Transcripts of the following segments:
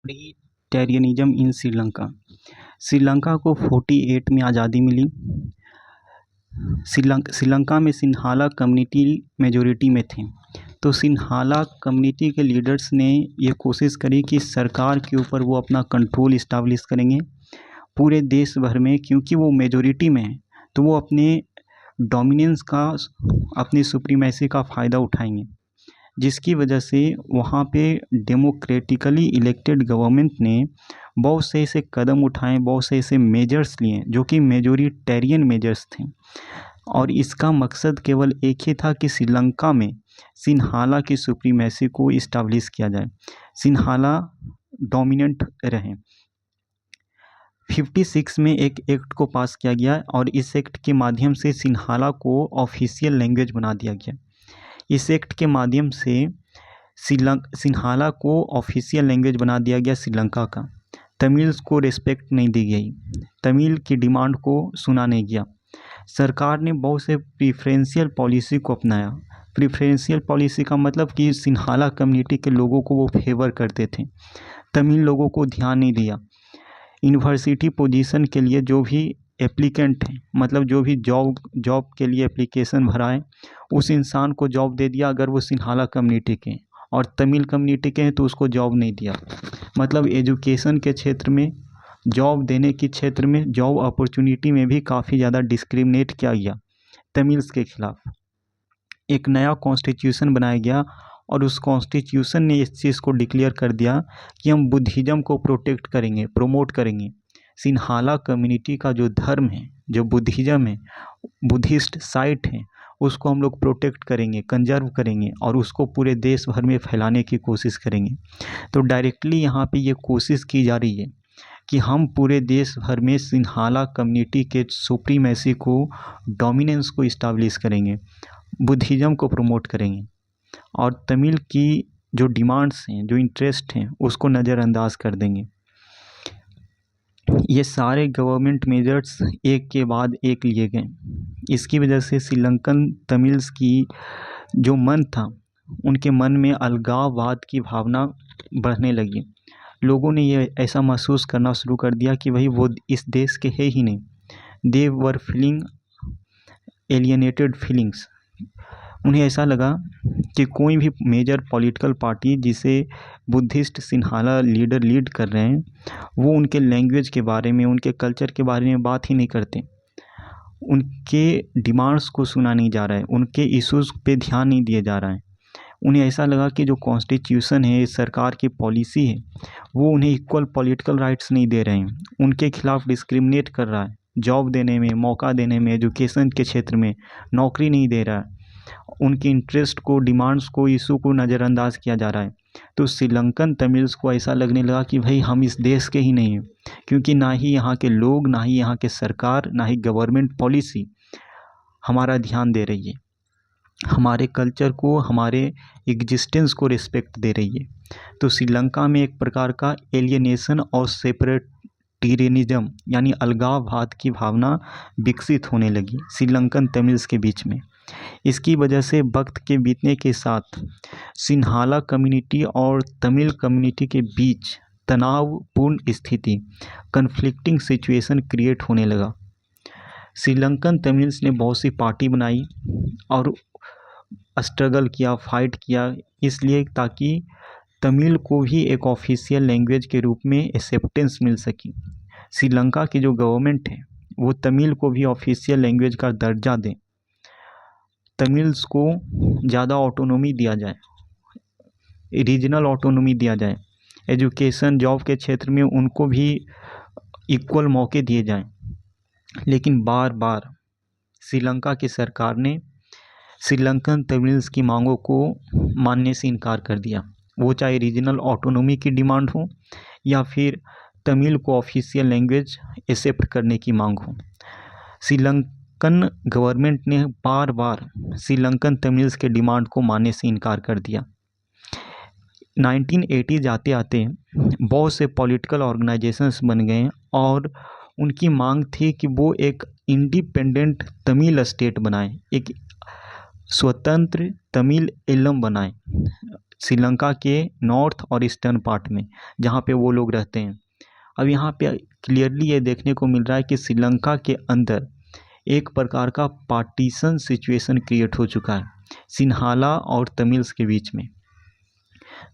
टेरियनिज्म इन श्रीलंका। श्रीलंका को 48 में आज़ादी मिली। श्रीलंका में सिंहाला कम्युनिटी मेजॉरिटी में थे। तो सिंहाला कम्युनिटी के लीडर्स ने ये कोशिश करी कि सरकार के ऊपर वो अपना कंट्रोल इस्टाब्लिश करेंगे पूरे देश भर में, क्योंकि वो मेजॉरिटी में है तो वो अपने डोमिनेंस का, अपनी सुप्रीमेसी का फ़ायदा उठाएंगे, जिसकी वजह से वहाँ पे डेमोक्रेटिकली इलेक्टेड गवर्नमेंट ने बहुत से ऐसे कदम उठाए, बहुत से ऐसे मेजर्स लिए जो कि मेजोरिटेरियन मेजर्स थे। और इसका मकसद केवल एक ही था कि श्रीलंका में सिंहाला की सुप्रीमेसी को इस्टाब्लिश किया जाए, सिंहाला डोमिनेंट रहे। 56 में एक एक्ट को पास किया गया और इस एक्ट के माध्यम से सिंहाला को ऑफिशियल लैंग्वेज बना दिया गया। इस एक्ट के माध्यम से सिंहाला को ऑफिशियल लैंग्वेज बना दिया गया श्रीलंका का। तमिल्स को रिस्पेक्ट नहीं दी गई, तमिल की डिमांड को सुना नहीं गया। सरकार ने बहुत से प्रिफरेंशियल पॉलिसी को अपनाया। प्रिफरेंशियल पॉलिसी का मतलब कि सिंहाला कम्युनिटी के लोगों को वो फेवर करते थे, तमिल लोगों को ध्यान नहीं दिया। यूनिवर्सिटी पोजीशन के लिए जो भी एप्लीकेंट हैं, मतलब जो भी जॉब के लिए एप्लीकेशन भरा है, उस इंसान को जॉब दे दिया अगर वो सिंहाला कम्युनिटी के हैं, और तमिल कम्युनिटी के हैं तो उसको जॉब नहीं दिया। मतलब एजुकेशन के क्षेत्र में, जॉब देने के क्षेत्र में, जॉब अपॉर्चुनिटी में भी काफ़ी ज़्यादा डिस्क्रिमिनेट किया गया तमिल्स के खिलाफ। एक नया कॉन्स्टिट्यूशन बनाया गया और उस कॉन्स्टिट्यूशन ने इस चीज़ को डिक्लेयर कर दिया कि हम बुद्धिज़्म को प्रोटेक्ट करेंगे, प्रमोट करेंगे। सिंहाला कम्युनिटी का जो धर्म है, जो बुद्धिज़्म है, बुद्धिस्ट साइट है, उसको हम लोग प्रोटेक्ट करेंगे, कंजर्व करेंगे और उसको पूरे देश भर में फैलाने की कोशिश करेंगे। तो डायरेक्टली यहाँ पे ये कोशिश की जा रही है कि हम पूरे देश भर में सिंहाला कम्युनिटी के सुप्रीमेसी को, डोमिनेंस को इस्टाब्लिश करेंगे, बुद्धिज़्म को प्रमोट करेंगे और तमिल की जो डिमांड्स हैं, जो इंटरेस्ट हैं, उसको नज़रअंदाज कर देंगे। ये सारे गवर्नमेंट मेजर्स एक के बाद एक लिए गए। इसकी वजह से श्रीलंकन तमिल्स की जो मन था, उनके मन में अलगाववाद की भावना बढ़ने लगी। लोगों ने ये ऐसा महसूस करना शुरू कर दिया कि भाई वो इस देश के है ही नहीं। दे वर फीलिंग एलियनेटेड फीलिंग्स। उन्हें ऐसा लगा कि कोई भी मेजर पॉलिटिकल पार्टी जिसे बुद्धिस्ट सिंहाला लीडर लीड कर रहे हैं, वो उनके लैंग्वेज के बारे में, उनके कल्चर के बारे में बात ही नहीं करते, उनके डिमांड्स को सुना नहीं जा रहा है, उनके इश्यूज़ पे ध्यान नहीं दिया जा रहा है। उन्हें ऐसा लगा कि जो कॉन्स्टिट्यूशन है, सरकार की पॉलिसी है, वो उन्हें इक्वल पॉलिटिकल राइट्स नहीं दे रहे हैं, उनके खिलाफ डिस्क्रिमिनेट कर रहा है, जॉब देने में, मौका देने में, एजुकेशन के क्षेत्र में नौकरी नहीं दे रहा है, उनके इंटरेस्ट को, डिमांड्स को, इशू को नज़रअंदाज किया जा रहा है। तो श्रीलंकन तमिल्स को ऐसा लगने लगा कि भाई हम इस देश के ही नहीं हैं, क्योंकि ना ही यहाँ के लोग, ना ही यहाँ के सरकार, ना ही गवर्नमेंट पॉलिसी हमारा ध्यान दे रही है, हमारे कल्चर को, हमारे एग्जिस्टेंस को रिस्पेक्ट दे रही है। तो श्रीलंका में एक प्रकार का एलियनेशन और सेपरेटेरियनिज्म यानी अलगाववाद की भावना विकसित होने लगी श्रीलंकन तमिल्स के बीच में। इसकी वजह से वक्त के बीतने के साथ सिंहाला कम्युनिटी और तमिल कम्युनिटी के बीच तनावपूर्ण स्थिति, कन्फ्लिक्टिंग सिचुएशन क्रिएट होने लगा। श्रीलंकन तमिल्स ने बहुत सी पार्टी बनाई और स्ट्रगल किया, फाइट किया, इसलिए ताकि तमिल को भी एक ऑफिशियल लैंग्वेज के रूप में एक्सेप्टेंस मिल सकी। श्रीलंका की जो गवर्नमेंट है वो तमिल को भी ऑफिशियल लैंग्वेज का दर्जा दें, तमिल्स को ज़्यादा ऑटोनॉमी दिया जाए, रीजनल ऑटोनॉमी दिया जाए, एजुकेशन, जॉब के क्षेत्र में उनको भी इक्वल मौके दिए जाएं। लेकिन बार बार श्रीलंका की सरकार ने श्रीलंकन तमिल्स की मांगों को मानने से इनकार कर दिया, वो चाहे रीजनल ऑटोनॉमी की डिमांड हो या फिर तमिल को ऑफिशियल लैंग्वेज एक्सेप्ट करने की मांग हो। श्रीलंकन गवर्नमेंट ने बार बार श्रीलंकन तमिल्स के डिमांड को मानने से इनकार कर दिया। 1980 जाते आते बहुत से पॉलिटिकल ऑर्गेनाइजेशंस बन गए और उनकी मांग थी कि वो एक इंडिपेंडेंट तमिल स्टेट बनाए, एक स्वतंत्र तमिल इलम बनाए। श्रीलंका के नॉर्थ और ईस्टर्न पार्ट में, जहाँ पे वो लोग रहते हैं। अब यहाँ पे क्लियरली ये देखने को मिल रहा है कि श्रीलंका के अंदर एक प्रकार का पार्टीशन सिचुएशन क्रिएट हो चुका है सिन्हाला और तमिल्स के बीच में।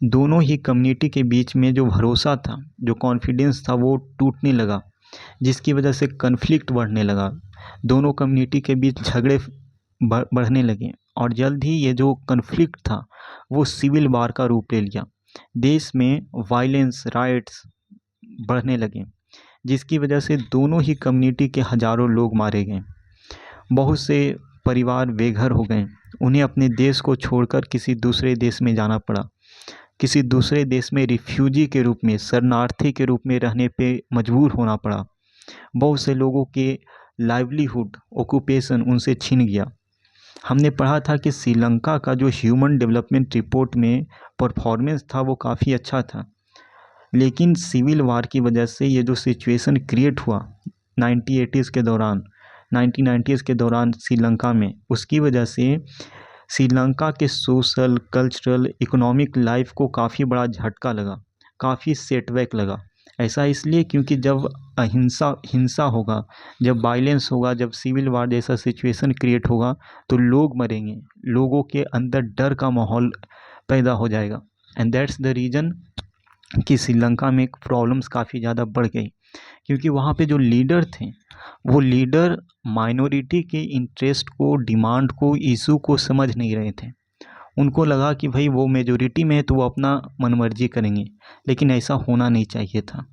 दोनों ही कम्युनिटी के बीच में जो भरोसा था, जो कॉन्फिडेंस था, वो टूटने लगा, जिसकी वजह से कन्फ्लिक्ट बढ़ने लगा। दोनों कम्युनिटी के बीच झगड़े बढ़ने लगे और जल्द ही ये जो कन्फ्लिक्ट था वो सिविल वार का रूप ले लिया। देश में वायलेंस, राइट्स बढ़ने लगे, जिसकी वजह से दोनों ही कम्युनिटी के हज़ारों लोग मारे गए। बहुत से परिवार बेघर हो गए, उन्हें अपने देश को छोड़कर किसी दूसरे देश में जाना पड़ा। किसी दूसरे देश में रिफ्यूजी के रूप में, शरणार्थी के रूप में रहने पे मजबूर होना पड़ा। बहुत से लोगों के लाइवलीहुड, ऑक्यूपेशन उनसे छिन गया। हमने पढ़ा था कि श्रीलंका का जो ह्यूमन डेवलपमेंट रिपोर्ट में परफॉर्मेंस था वो काफ़ी अच्छा था, लेकिन सिविल वार की वजह से ये जो सिचुएशन क्रिएट हुआ 1980s के दौरान, 1990s के दौरान श्रीलंका में, उसकी वजह से श्रीलंका के सोशल, कल्चरल, इकोनॉमिक लाइफ को काफ़ी बड़ा झटका लगा, काफ़ी सेटबैक लगा। ऐसा इसलिए क्योंकि जब हिंसा होगा, जब वायलेंस होगा, जब सिविल वार जैसा सिचुएशन क्रिएट होगा तो लोग मरेंगे, लोगों के अंदर डर का माहौल पैदा हो जाएगा। एंड दैट्स द रीज़न कि श्रीलंका में प्रॉब्लम्स काफ़ी ज़्यादा बढ़ गई, क्योंकि वहाँ पे जो लीडर थे वो लीडर माइनॉरिटी के इंटरेस्ट को, डिमांड को, इशू को समझ नहीं रहे थे। उनको लगा कि भाई वो मेजोरिटी में है तो वो अपना मनमर्जी करेंगे, लेकिन ऐसा होना नहीं चाहिए था।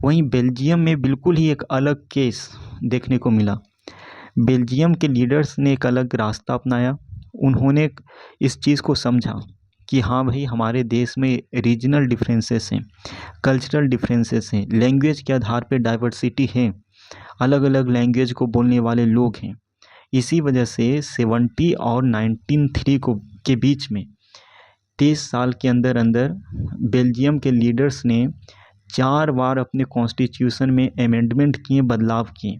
वहीं बेल्जियम में बिल्कुल ही एक अलग केस देखने को मिला। बेल्जियम के लीडर्स ने एक अलग रास्ता अपनाया। उन्होंने इस चीज़ को समझा कि हाँ भाई, हमारे देश में रीजनल डिफरेंसेस हैं, कल्चरल डिफरेंसेस हैं, लैंग्वेज के आधार पे डाइवर्सिटी है, अलग अलग लैंग्वेज को बोलने वाले लोग हैं। इसी वजह से 70 और 1903 के बीच में 23 साल के अंदर अंदर बेल्जियम के लीडर्स ने 4 बार अपने कॉन्स्टिट्यूशन में अमेंडमेंट किए, बदलाव किए,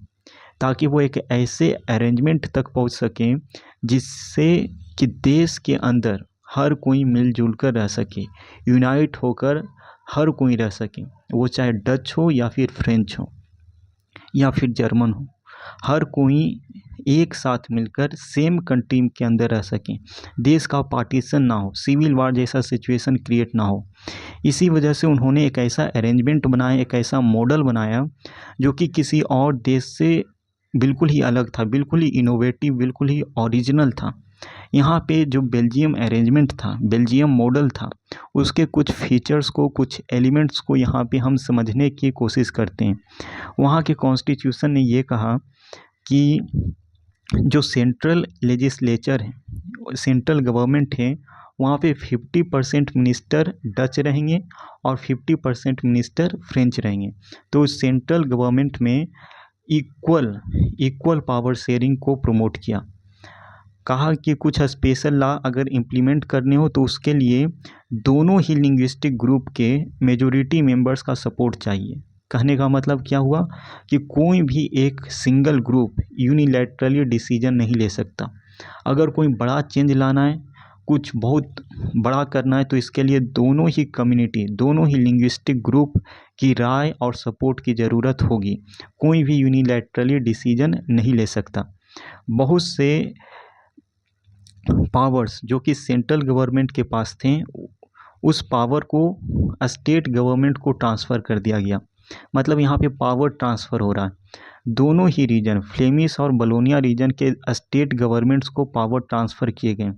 ताकि वो एक ऐसे अरेंजमेंट तक पहुंच सकें जिससे कि देश के अंदर हर कोई मिलजुल कर रह सके, यूनाइट होकर हर कोई रह सके, वो चाहे डच हो या फिर फ्रेंच हो या फिर जर्मन हो, हर कोई एक साथ मिलकर सेम कंट्री के अंदर रह सकें, देश का पार्टीशन ना हो, सिविल वार जैसा सिचुएशन क्रिएट ना हो। इसी वजह से उन्होंने एक ऐसा अरेंजमेंट बनाया, एक ऐसा मॉडल बनाया जो कि किसी और देश से बिल्कुल ही अलग था, बिल्कुल ही इनोवेटिव, बिल्कुल ही ओरिजिनल था। यहाँ पे जो बेल्जियम अरेंजमेंट था, बेल्जियम मॉडल था, उसके कुछ फीचर्स को, कुछ एलिमेंट्स को यहाँ पे हम समझने की कोशिश करते हैं। वहाँ के कॉन्स्टिट्यूशन ने ये कहा कि जो सेंट्रल लेजिस्लेचर है, सेंट्रल गवर्नमेंट है, वहाँ पे 50% मिनिस्टर डच रहेंगे और 50% मिनिस्टर फ्रेंच रहेंगे। तो सेंट्रल गवर्नमेंट में इक्वल पावर शेयरिंग को प्रमोट किया। कहा कि कुछ स्पेशल लॉ अगर इम्प्लीमेंट करने हो तो उसके लिए दोनों ही लिंग्विस्टिक ग्रुप के मेजॉरिटी मेंबर्स का सपोर्ट चाहिए। कहने का मतलब क्या हुआ कि कोई भी एक सिंगल ग्रुप यूनिलैटरली डिसीजन नहीं ले सकता। अगर कोई बड़ा चेंज लाना है, कुछ बहुत बड़ा करना है, तो इसके लिए दोनों ही कम्युनिटी, दोनों ही लिंग्विस्टिक ग्रुप की राय और सपोर्ट की ज़रूरत होगी। कोई भी यूनिलैटरली डिसीजन नहीं ले सकता। बहुत से पावर्स जो कि सेंट्रल गवर्नमेंट के पास थे, उस पावर को स्टेट गवर्नमेंट को ट्रांसफ़र कर दिया गया। मतलब यहाँ पे पावर ट्रांसफ़र हो रहा है। दोनों ही रीजन, फ्लेमिश और बलोनिया रीजन के स्टेट गवर्नमेंट्स को पावर ट्रांसफ़र किए गए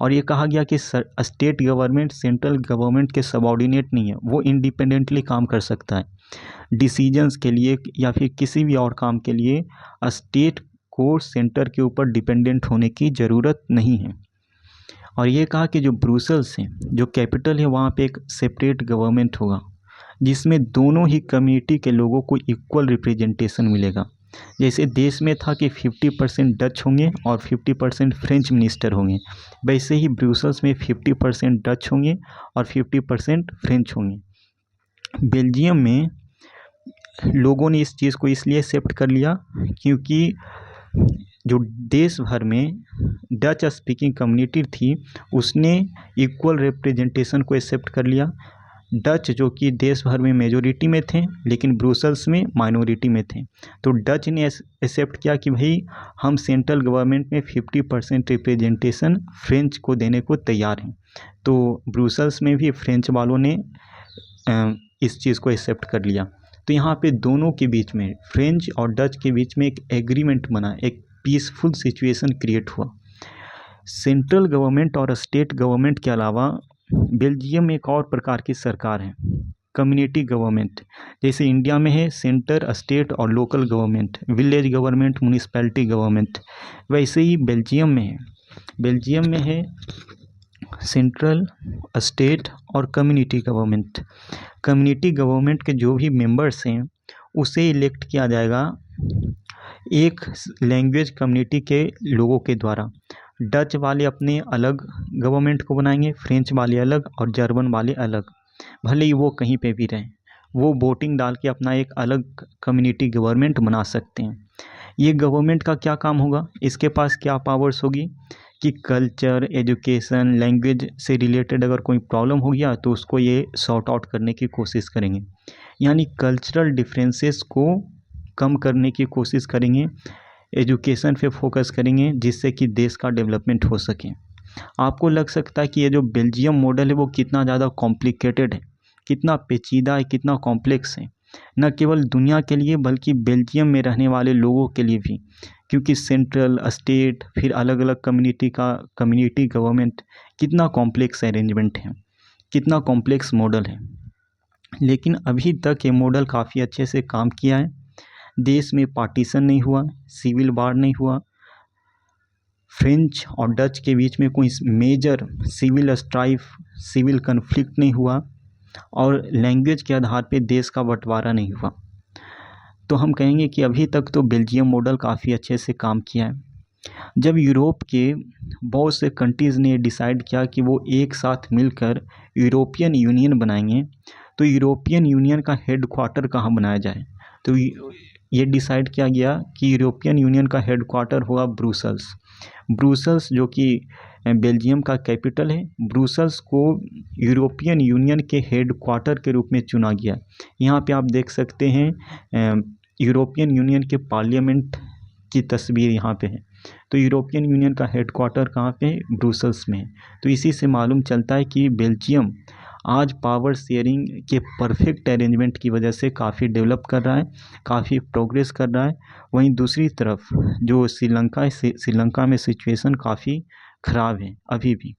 और ये कहा गया कि स्टेट गवर्नमेंट सेंट्रल गवर्नमेंट के सबऑर्डिनेट नहीं है, वो इंडिपेंडेंटली काम कर सकता है। डिसीजंस के लिए या फिर किसी भी और काम के लिए स्टेट को सेंटर के ऊपर डिपेंडेंट होने की ज़रूरत नहीं है। और ये कहा कि जो ब्रुसेल्स है, जो कैपिटल है, वहाँ पे एक सेपरेट गवर्नमेंट होगा जिसमें दोनों ही कम्युनिटी के लोगों को इक्वल रिप्रेजेंटेशन मिलेगा। जैसे देश में था कि 50% डच होंगे और 50% फ्रेंच मिनिस्टर होंगे, वैसे ही ब्रुसेल्स में 50% डच होंगे और 50% फ्रेंच होंगे। बेल्जियम में लोगों ने इस चीज़ को इसलिए एक्सेप्ट कर लिया क्योंकि जो देश भर में डच स्पीकिंग कम्युनिटी थी उसने इक्वल रिप्रेजेंटेशन को एक्सेप्ट कर लिया। डच जो कि देश भर में मेजोरिटी में थे लेकिन ब्रुसेल्स में माइनॉरिटी में थे, तो डच ने एक्सेप्ट किया कि भाई हम सेंट्रल गवर्नमेंट में 50% रिप्रेजेंटेशन फ्रेंच को देने को तैयार हैं। तो ब्रुसेल्स में भी फ्रेंच वालों ने इस चीज़ को एक्सेप्ट कर लिया। तो यहाँ पे दोनों के बीच में, फ्रेंच और डच के बीच में एक एग्रीमेंट बना, एक पीसफुल सिचुएशन क्रिएट हुआ। सेंट्रल गवर्नमेंट और स्टेट गवर्नमेंट के अलावा बेल्जियम में एक और प्रकार की सरकार है, कम्युनिटी गवर्नमेंट। जैसे इंडिया में है सेंटर, स्टेट और local government, village government, municipality government, वैसे ही बेल्जियम में है। बेल्जियम में है सेंट्रल, स्टेट और कम्युनिटी गवर्नमेंट। कम्युनिटी गवर्नमेंट के जो भी मेंबर्स हैं उसे इलेक्ट किया जाएगा एक लैंग्वेज कम्युनिटी के लोगों के द्वारा। डच वाले अपने अलग गवर्नमेंट को बनाएंगे, फ्रेंच वाले अलग और जर्मन वाले अलग, भले ही वो कहीं पे भी रहें, वो वोटिंग डाल के अपना एक अलग कम्युनिटी गवर्नमेंट बना सकते हैं। ये गवर्नमेंट का क्या काम होगा, इसके पास क्या पावर्स होगी कि कल्चर, एजुकेशन, लैंग्वेज से रिलेटेड अगर कोई प्रॉब्लम हो गया तो उसको ये सॉर्ट आउट करने की कोशिश करेंगे, यानी कल्चरल डिफरेंसेस को कम करने की कोशिश करेंगे, एजुकेशन पे फोकस करेंगे जिससे कि देश का डेवलपमेंट हो सके। आपको लग सकता है कि ये जो बेल्जियम मॉडल है वो कितना ज़्यादा कॉम्प्लिकेटेड है, कितना पेचीदा है, कितना कॉम्प्लेक्स है, न केवल दुनिया के लिए बल्कि बेल्जियम में रहने वाले लोगों के लिए भी, क्योंकि सेंट्रल, स्टेट, फिर अलग अलग कम्युनिटी का कम्युनिटी गवर्नमेंट, कितना कॉम्प्लेक्स अरेंजमेंट है, कितना कॉम्प्लेक्स मॉडल है। लेकिन अभी तक ये मॉडल काफ़ी अच्छे से काम किया है। देश में पार्टीशन नहीं हुआ, सिविल वार नहीं हुआ, फ्रेंच और डच के बीच में कोई major civil strife, civil conflict नहीं हुआ, और लैंग्वेज के आधार पे देश का बंटवारा नहीं हुआ। तो हम कहेंगे कि अभी तक तो बेल्जियम मॉडल काफ़ी अच्छे से काम किया है। जब यूरोप के बहुत से कंट्रीज़ ने डिसाइड किया कि वो एक साथ मिलकर यूरोपियन यूनियन बनाएंगे, तो यूरोपियन यूनियन का हेड क्वार्टर कहाँ बनाया जाए, तो ये डिसाइड किया गया कि यूरोपियन यूनियन का हेड क्वार्टर होगा ब्रुसेल्स। ब्रुसेल्स जो कि बेल्जियम का कैपिटल है, ब्रुसेल्स को यूरोपियन यूनियन के हेड क्वार्टर के रूप में चुना गया। यहाँ पे आप देख सकते हैं यूरोपियन यूनियन के पार्लियामेंट की तस्वीर यहाँ पे है। तो यूरोपियन यूनियन का हेड क्वार्टर कहाँ पे है, ब्रुसेल्स में है। तो इसी से मालूम चलता है कि बेल्जियम आज पावर शेयरिंग के परफेक्ट अरेंजमेंट की वजह से काफ़ी डेवलप कर रहा है, काफ़ी प्रोग्रेस कर रहा है। वहीं दूसरी तरफ जो श्रीलंका है, श्रीलंका में सिचुएशन काफ़ी ख़राब है अभी भी।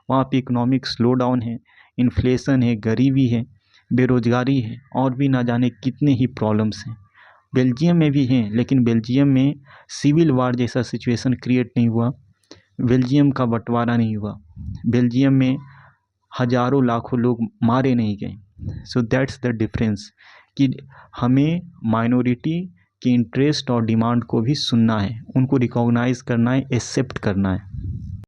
वहाँ पे इकोनॉमिक स्लो डाउन है, इन्फ्लेशन है, गरीबी है, बेरोज़गारी है, और भी ना जाने कितने ही प्रॉब्लम्स हैं। बेल्जियम में भी हैं, लेकिन बेल्जियम में सिविल वार जैसा सिचुएशन क्रिएट नहीं हुआ, बेल्जियम का बंटवारा नहीं हुआ, बेल्जियम में हज़ारों लाखों लोग मारे नहीं गए। सो दैट्स द डिफरेंस कि हमें माइनॉरिटी के इंटरेस्ट और डिमांड को भी सुनना है, उनको रिकॉग्नाइज़ करना है, एक्सेप्ट करना है।